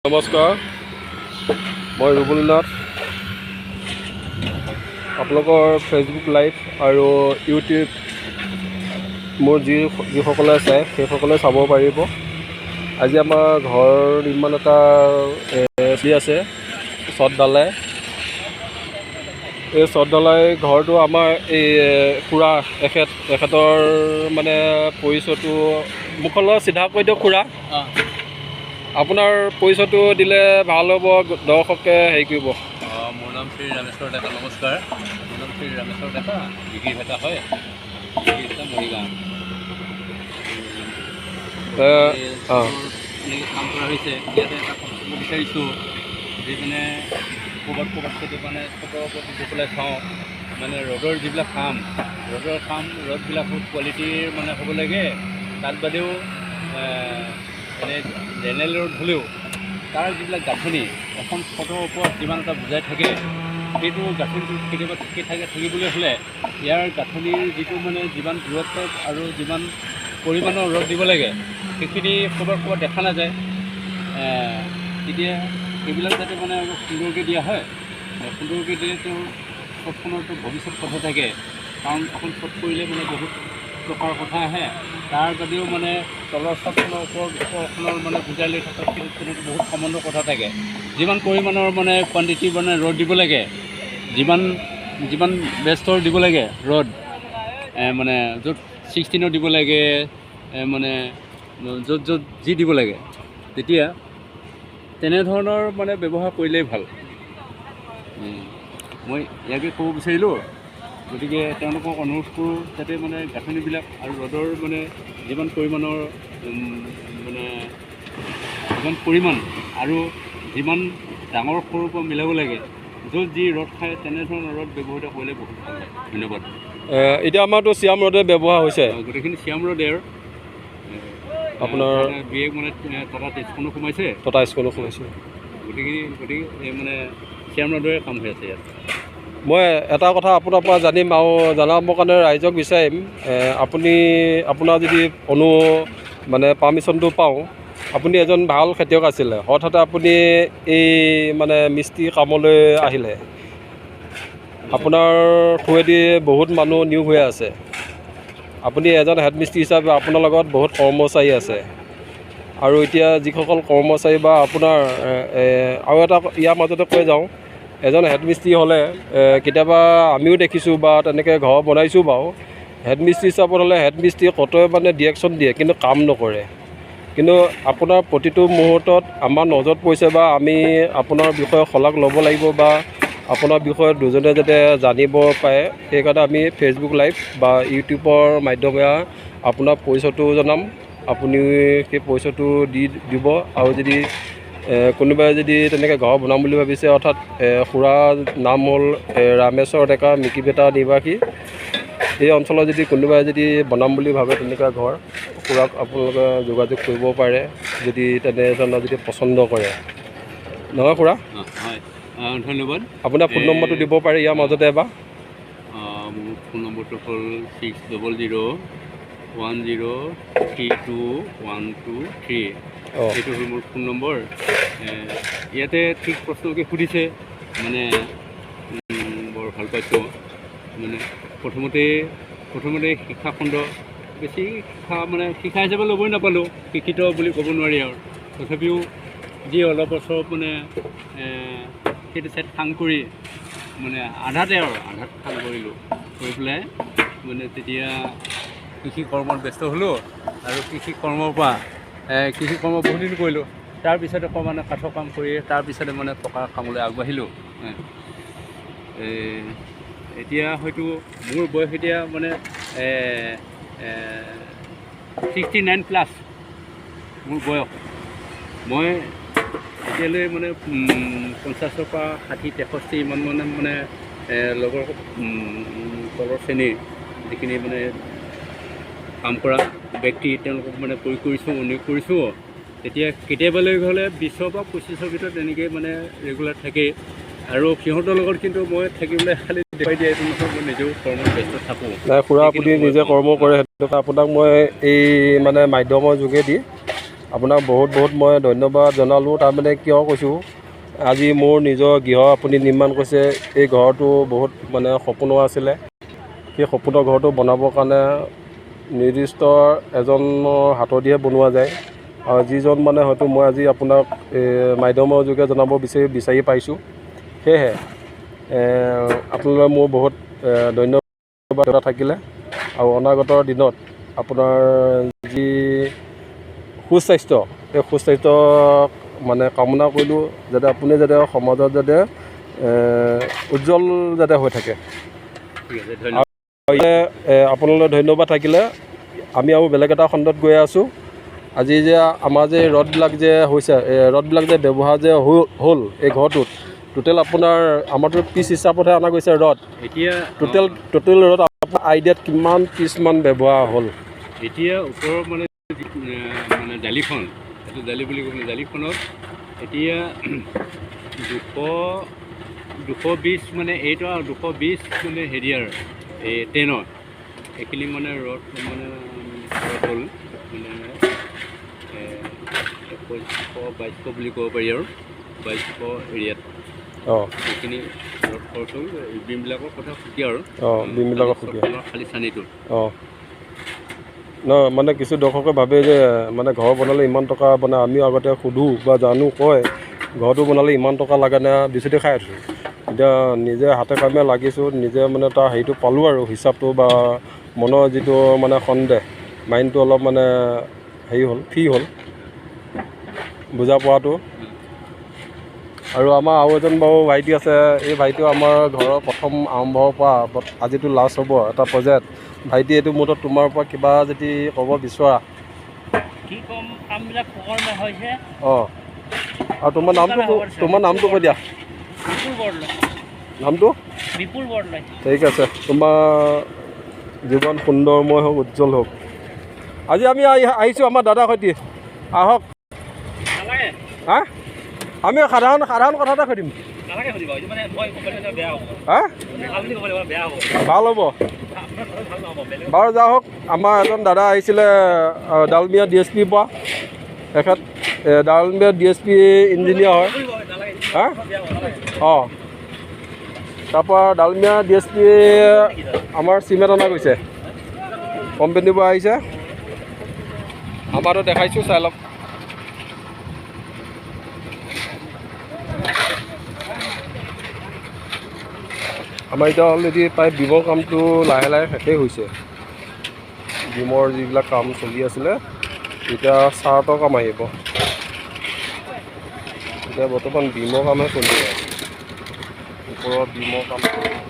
নমস্কাৰ, মই ৰুবুল নাথ। আপোনালোকৰ ফেচবুক লাইভ আৰু ইউটিউব মোৰ যিসকলে চায় সেইসকলে চাব পাৰিব। আজি আমাৰ ঘৰ নিৰ্মাণ এটা চলি আছে, ছদ ঢালাই। এই ছদ ঢালাই ঘৰটো আমাৰ এই খুৰা এখেতৰ মানে পৰিচয়টো মুখলৈ চিধা কৈ দিয়ক খুৰা। আপোনাৰ পৰিচয়টো দিলে ভাল হ'ব, দৰ্শকে হেৰি কৰিব। মোৰ নাম শ্ৰী ৰামেশ্বৰ ডেকা। নমস্কাৰ, মোৰ নাম শ্ৰী ৰামেশ্বৰ ডেকা, বিক্ৰী ভেটা হয়, মৰিগাঁও। এনেকৈ কাম কৰা হৈছে। ইয়াতে এটা কথা ক'ব বিচাৰিছোঁ যে মানে ক'ৰবাত যদি মানে ফটোৰ ওপৰত দি পেলাই চাওঁ, মানে ৰ'দৰ যিবিলাক ৰ'দবিলাক কোৱালিটিৰ মানে হ'ব লাগে। তাত বাদেও মানে জেনেৰেল ৰ'দ হ'লেও তাৰ যিবিলাক গাঁথনি এখন ফটোৰ ওপৰত যিমান এটা বুজাই থাকে, সেইটো গাঁথনিটো কেতিয়াবা থাকিবলৈ হ'লে ইয়াৰ গাঁথনিৰ যিটো মানে যিমান দূৰত্বত আৰু যিমান পৰিমাণৰ ৰ'দ দিব লাগে সেইখিনি ক'ৰবাত দেখা নাযায়। তেতিয়া এইবিলাক যাতে মানে অলপ সুন্দৰকৈ দিয়া হয়, সুন্দৰকৈ দিলে তেওঁৰ ছটখনৰতো ভৱিষ্যত কথা থাকে। কাৰণ এখন ছট কৰিলে মানে বহুত প্ৰকাৰৰ কথা আহে। তাৰ বাদেও মানে তলৰ ছটখনৰ ওপৰখনৰ মানে বুজাই লৈ থকা তেনেকৈ বহুত সম্বন্ধৰ কথা থাকে। যিমান পৰিমাণৰ মানে কোৱাণ্টিটি মানে ৰ'দ দিব লাগে, যিমান বেষ্টৰ দিব লাগে ৰ'দ, মানে য'ত 16 দিব লাগে, মানে য'ত যি দিব লাগে, তেতিয়া তেনেধৰণৰ মানে ব্যৱহাৰ কৰিলেই ভাল। মই ইয়াকে ক'ব বিচাৰিলোঁ। গতিকে তেওঁলোকক অনুৰোধ কৰোঁ যাতে মানে গাঁথনিবিলাক আৰু ৰ'দৰ মানে যিমান পৰিমাণৰ আৰু যিমান ডাঙৰ সৰুৰ পৰা মিলাব লাগে, য'ত যি ৰ'দ খায় তেনেধৰণৰ ৰ'দ ব্যৱহৃত কৰিলে বহুত ভাল হয়। ধন্যবাদ। এতিয়া আমাৰতো চিয়াম ৰ'দে ব্যৱহাৰ হৈছে, গোটেইখিনি চিয়াম ৰ'দে। আপোনাৰ মানে টাটা টেষ্টখনো সোমাইছে, গতিকে মানে চিয়াম ৰ'দৰে কাম হৈ আছে ইয়াত। মই এটা কথা আপোনাৰ পৰা জানিম আৰু জনাবৰ কাৰণে ৰাইজক বিচাৰিম। আপোনাৰ যদি মানে পাৰ্মিশ্যনটো পাওঁ, আপুনি এজন ভাল খেতিয়ক আছিলে, হঠাতে আপুনি এই মানে মিস্ত্ৰী কামলৈ আহিলে। আপোনাৰ থ্ৰুৱেদি বহুত মানুহ নিয়োগ হৈ আছে। আপুনি এজন হেড মিস্ত্ৰী হিচাপে আপোনাৰ লগত বহুত কৰ্মচাৰী আছে, আৰু এতিয়া যিসকল কৰ্মচাৰী বা আপোনাৰ আৰু এটা ইয়াৰ মাজতে কৈ যাওঁ, এজন হেড মিস্ত্ৰী হ'লে কেতিয়াবা আমিও দেখিছোঁ বা তেনেকৈ ঘৰ বনাইছোঁ বাৰু। হেড মিস্ত্ৰী হিচাপত হ'লে হেড মিস্ত্ৰীয়ে কতই মানে ডিৰেকশ্যন দিয়ে, কিন্তু কাম নকৰে। কিন্তু আপোনাৰ প্ৰতিটো মুহূৰ্তত আমাৰ নজৰত পৰিছে, বা আমি আপোনাৰ বিষয়ে শলাগ ল'ব লাগিব, বা আপোনাৰ বিষয়ে দুজনে যাতে জানিব পাৰে, সেইকাৰণে আমি ফেচবুক লাইভ বা ইউটিউবৰ মাধ্যমেৰে আপোনাৰ পৰিচয়টো জনাম। আপুনি সেই পৰিচয়টো দিব। আৰু যদি কোনোবাই যদি তেনেকৈ ঘৰ বনাম বুলি ভাবিছে, অৰ্থাৎ খুৰাৰ নাম হ'ল ৰামেশ্বৰ ডেকা, মিকি ভেটা নিবাসী। এই অঞ্চলত যদি কোনোবাই যদি বনাম বুলি ভাবে তেনেকুৱা ঘৰ, খুৰাক আপোনালোকে যোগাযোগ কৰিব পাৰে, যদি তেনেধৰণৰ যদি পচন্দ কৰে। নহয় খুৰা? হয়, ধন্যবাদ। আপোনাৰ ফোন নম্বৰটো দিব পাৰে ইয়াৰ মাজতে এবাৰ। মোৰ ফোন নম্বৰটো হ'ল 6000103212 এইটো হ'ল মোৰ ফোন নম্বৰ। ইয়াতে ঠিক প্ৰশ্নকে সুধিছে, মানে বৰ ভাল পাইছোঁ। মানে প্ৰথমতে শিক্ষাখণ্ড বেছি শিক্ষা হিচাপে ল'বই নাপালোঁ, শিক্ষিত বুলি ক'ব নোৱাৰি আৰু। তথাপিও যি অলপ বছৰ মানে সেইটো ঠাইত কাম কৰি মানে আধাত কাম কৰিলোঁ, কৰি পেলাই মানে তেতিয়া কৃষি কৰ্মত ব্যস্ত হ'লোঁ। আৰু কৃষি কৰ্ম বহুদিন কৰিলোঁ। তাৰপিছতে মানে কাঠৰ কাম কৰি তাৰপিছতে মানে টকাৰ কামলৈ আগবাঢ়িলোঁ। এতিয়া হয়তো মোৰ বয়স এতিয়া মানে 69+ মোৰ বয়স। মই এতিয়ালৈ মানে 50ৰ পৰা 60, 63 ইমান মানে লগৰ তলৰ শ্ৰেণীৰ যিখিনি মানে কাম কৰা ব্যক্তি, তেওঁলোকক মানে নিয়োগ কৰিছোঁ। তেতিয়া কেতিয়াবালৈ হ'লে 20 পৰা 25ৰ ভিতৰত তেনেকৈ মানে ৰেগুলাৰ থাকেই। আৰু সিহঁতৰ লগত কিন্তু মই থাকিবলৈ খালি দেখুৱাই দিয়া এইটো নহয়, মই নিজেও কৰ্মত ব্যস্ত থাকোঁ। নাই খুৰা, আপুনি নিজে কৰ্ম কৰে, সেইটো আপোনাক মই এই মানে মাধ্যমৰ যোগেদি আপোনাক বহুত বহুত মই ধন্যবাদ জনালোঁ। তাৰমানে কিয় কৈছোঁ, আজি মোৰ নিজৰ গৃহ আপুনি নিৰ্মাণ কৰিছে। এই ঘৰটো বহুত মানে সপোনৰ আছিলে। সেই সপোনৰ ঘৰটো বনাবৰ কাৰণে নিৰ্দিষ্ট এজনৰ হাতদিহে বনোৱা যায়। আৰু যিজন মানে হয়তো মই আজি আপোনাক মাধ্যমৰ যোগে জনাব বিচাৰি পাইছোঁ। সেয়েহে আপোনালৈ মোৰ বহুত ধন্যবাদ থাকিলে। আৰু অনাগত দিনত আপোনাৰ যি সুস্বাস্থ্য, এই সুস্বাস্থ্য মানে কামনা কৰিলোঁ, যাতে আপুনি যাতে সমাজত যাতে উজ্জ্বল যাতে হৈ থাকে। ঠিক আছে, ধন্যবাদ। আপোনালৈ ধন্যবাদ থাকিলে। আমি আৰু বেলেগ এটা খণ্ডত গৈ আছোঁ। আজি যে আমাৰ যে ৰডবিলাক যে হৈছে, ৰডবিলাক যে ব্যৱহাৰ যে হ'ল এই ঘৰটোত, টোটেল আপোনাৰ আমাৰতো পিচ হিচাপতহে অনা গৈছে ৰড। এতিয়া টোটেল ৰড আপোনাৰ আইডিয়াত কিমান পিচমান ব্যৱহাৰ হ'ল? এতিয়া ওপৰৰ মানে জালিখন, এইটো জালি বুলি ক'বলৈ, জালিখনত এতিয়া 220 মানে 8 আৰু 220 মানে হেৰিয়াৰ এই 10ৰ এইখিনি মানে ৰড মানে হ'ল মানে 2100-2200 বুলি ক'ব পাৰি আৰু 2200 এৰিয়াত। সেইখিনি ৰড খৰচ হ'ল। বিমবিলাকৰ কথা সুকীয়া আৰু বিমবিলাকৰ সুকীয়া খালি চানিটো। নহয় মানে কিছু দৰ্শকে ভাবে যে মানে ঘৰ বনালে ইমান টকা মানে আমিও আগতে সোধোঁ বা জানো, কয় ঘৰটো বনালে ইমান টকা লাগে নে, বিচুতি খাই আছোঁ। এতিয়া নিজে হাতে কামে লাগিছোঁ, নিজে মানে তাৰ হেৰিটো পালোঁ আৰু হিচাপটো বা মনৰ যিটো মানে সন্দেহ, মাইণ্ডটো অলপ মানে হেৰি হ'ল, ফ্ৰী হ'ল বুজা পৰাটো। আৰু আমাৰ আৰু এজন বাৰু ভাইটি আছে। এই ভাইটিও আমাৰ ঘৰৰ প্ৰথম আৰম্ভৰ পৰা আজিতো লাষ্ট হ'ব এটা পৰ্যায়ত। ভাইটি, এইটো মুহূৰ্তত তোমাৰ পৰা কিবা যদি ক'ব বিচৰা। কি ক'ম, কামবিলাক সুকৰ্মে হৈছে। আৰু তোমাৰ নামটো কৈ দিয়া। বিপুল বৰদলৈ। নামটো? বিপুল বৰদলৈ। ঠিক আছে, তোমাৰ জীৱন সুন্দৰময় হওক, উজ্জ্বল হওক। আজি আমি আহিছোঁ আমাৰ দাদাৰ সৈতে। আহক। নালাগে। হা? আমি সাধাৰণ কথা এটা সুধিম। নালাগে সুধিব, এইটো মানে মই ক'বলৈ বেয়া হ'ব। হা? ভাল বুলি ক'বলৈ বেয়া হ'ব। ভাল হ'ব। ভাল নহ'ব। বাৰু যা হওক, আমাৰ এজন দাদা আহিছিলে ডালমিয়া DSP পৰা। তেখেত ডালমিয়া DSP ইঞ্জিনিয়াৰ হয়। হা? তাৰপৰা ডালমিয়া DSP আমাৰ চিমেণ্ট অনা গৈছে, কোম্পানীৰ পৰা আহিছে। আমাৰতো দেখাইছোঁ, চাই লওক। আমাৰ এতিয়া অলৰেডি প্ৰায় বিমৰ কামটো লাহে লাহে শেষেই হৈছে। বিমৰ যিবিলাক কাম চলি আছিলে, এতিয়া চাৰ্টৰ কাম আহিব। এতিয়া বৰ্তমান বিমৰ কামহে চলি আছে, ওপৰত বিমৰ কাম চলি আছে।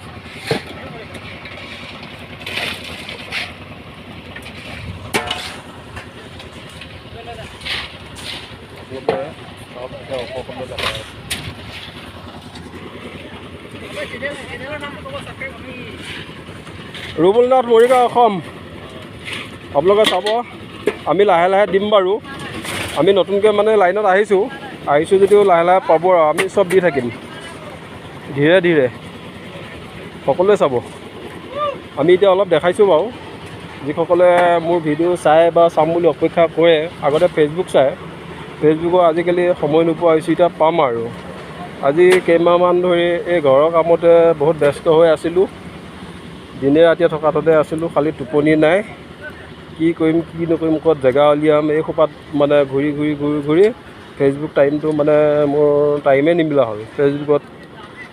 ৰুবুলনাথ মৰিগাঁও, অসম। আপোনালোকে চাব, আমি লাহে লাহে দিম বাৰু। আমি নতুনকৈ মানে লাইনত আহিছোঁ যদিও লাহে লাহে পাব আৰু আমি চব দি থাকিম ধীৰে ধীৰে। সকলোৱে চাব। আমি এতিয়া অলপ দেখাইছোঁ বাৰু। যিসকলে মোৰ ভিডিঅ' চাই বা চাম বুলি অপেক্ষা কৰে, আগতে ফেচবুক চায়, ফেচবুকৰ আজিকালি সময় নোপোৱা হৈছোঁ, এতিয়া পাম আৰু। আজি কেইমাহমান ধৰি এই ঘৰৰ কামতে বহুত ব্যস্ত হৈ আছিলোঁ। দিনে ৰাতিয়ে থকাটোতে আছিলোঁ, খালি টোপনি নাই। কি কৰিম কি নকৰিম, ক'ত জেগা উলিয়াম, এই সোপাত মানে ঘূৰি ফেচবুক টাইমটো মানে মোৰ টাইমেই নিমিলা হ'ল ফেচবুকত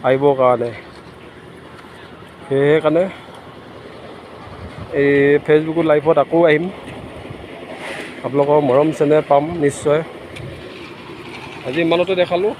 আহিবৰ কাৰণে। সেইকাৰণে এই ফেচবুকৰ লাইভত আকৌ আহিম। আপোনালোকৰ মৰম চেনেহ পাম নিশ্চয়। আজি ইমানতে দেখালোঁ।